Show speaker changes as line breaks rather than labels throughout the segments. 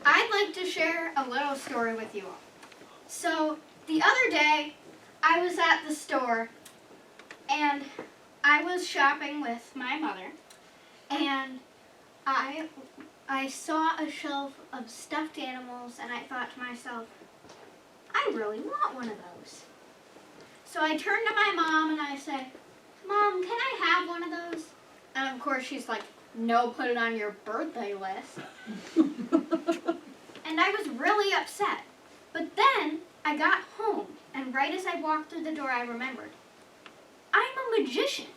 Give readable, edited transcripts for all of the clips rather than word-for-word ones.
I'd like to share a little story with you all. So, the other day, I was at the store, and I was shopping with my mother, and I saw a shelf of stuffed animals, and I thought to myself, I really want one of those. So I turned to my mom and I said, Mom, can I have one of those? And of course she's like, no, put it on your birthday list. And I was really upset. But then I got home, and right as I walked through the door, I remembered, I'm a magician.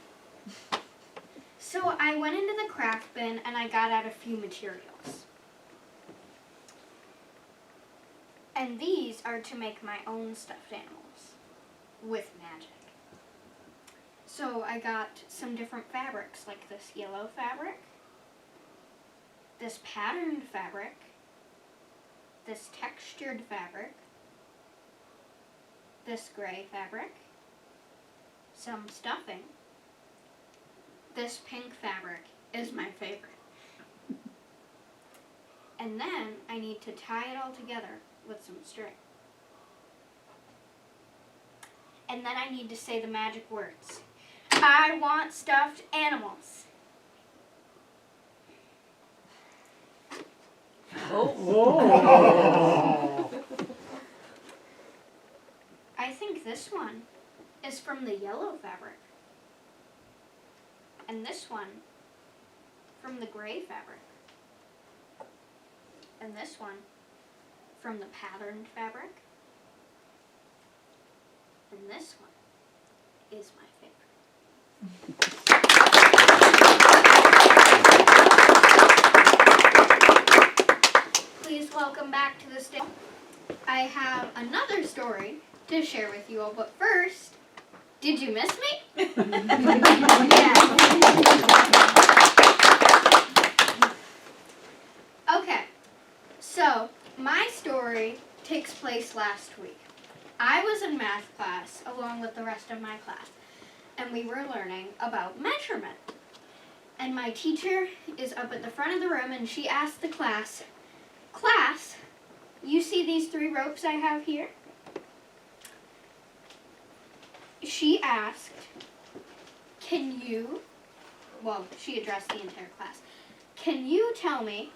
So I went into the craft bin and I got out a few materials. And these are to make my own stuffed animals with magic. So I got some different fabrics, like this yellow fabric, this patterned fabric, this textured fabric, this gray fabric, some stuffing. This pink fabric is my favorite. And then I need to tie it all together with some string. And then I need to say the magic words. I want stuffed animals.
Oh.
I think this one is from the yellow fabric. And this one from the gray fabric. And this one from the patterned fabric. And this one is my favorite. Please welcome back to the stage. I have another story to share with you all, but first, did you miss me? Okay, so my story takes place last week. I was in math class along with the rest of my class, and we were learning about measurement. And my teacher is up at the front of the room, and she asked the class, Class, you see these 3 ropes I have here? She asked, she addressed the entire class. Can you tell me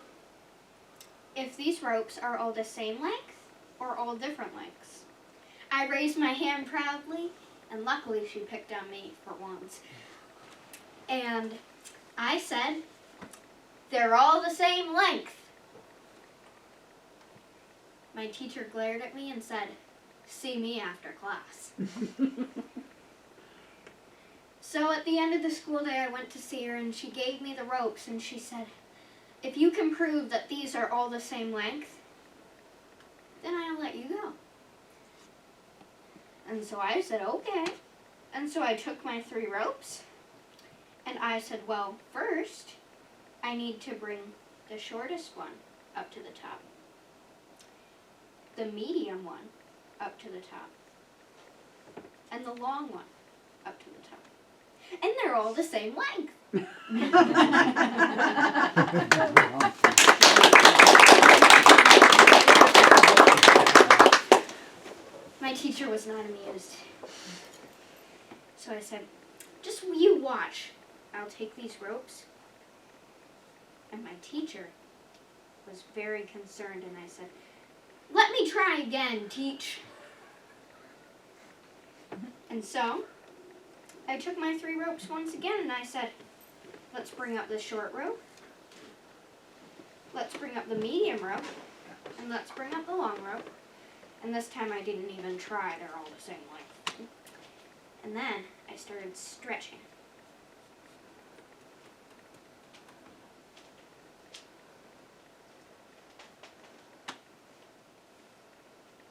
if these ropes are all the same length or all different lengths? I raised my hand proudly, and luckily she picked on me for once. And I said, they're all the same length. My teacher glared at me and said, see me after class. So at the end of the school day, I went to see her, and she gave me the ropes, and she said, if you can prove that these are all the same length, then I'll let you go. And so I said, okay. And so I took my 3 ropes, and I said, well, first, I need to bring the shortest one up to the top, the medium one up to the top, and the long one up to the top. And they're all the same length. My teacher was not amused. So I said, just you watch. I'll take these ropes. And my teacher was very concerned, and I said, let me try again, teach. And so I took my 3 ropes once again, and I said, let's bring up the short rope, let's bring up the medium rope, and let's bring up the long rope. And this time I didn't even try, they're all the same length. And then I started stretching.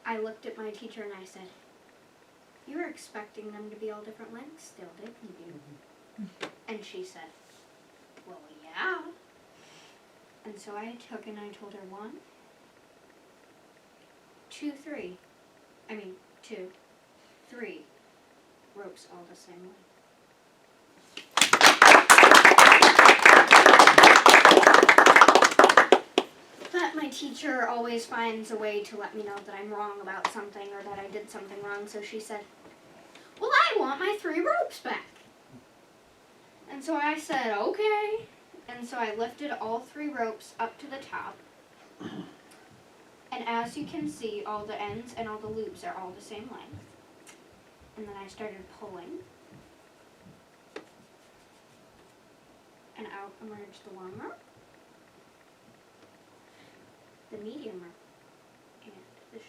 I looked at my teacher and I said, you were expecting them to be all different lengths still, didn't you? And she said, well, yeah. And so I took and I told her 1, 2, 3. 2, 3 ropes all the same length. But my teacher teacher always finds a way to let me know that I'm wrong about something or that I did something wrong. So she said, well, I want my 3 ropes back. And so I said, okay. And so I lifted all 3 ropes up to the top. And as you can see, all the ends and all the loops are all the same length. And then I started pulling. And out emerged the long rope, the medium rope, and the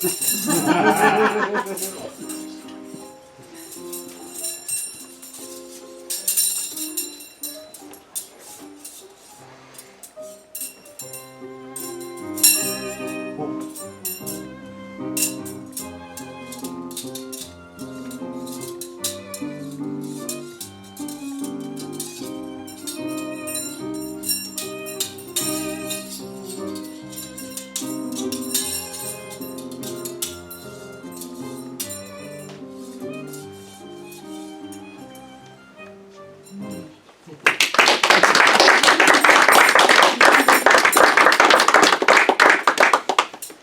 Ha ha ha ha!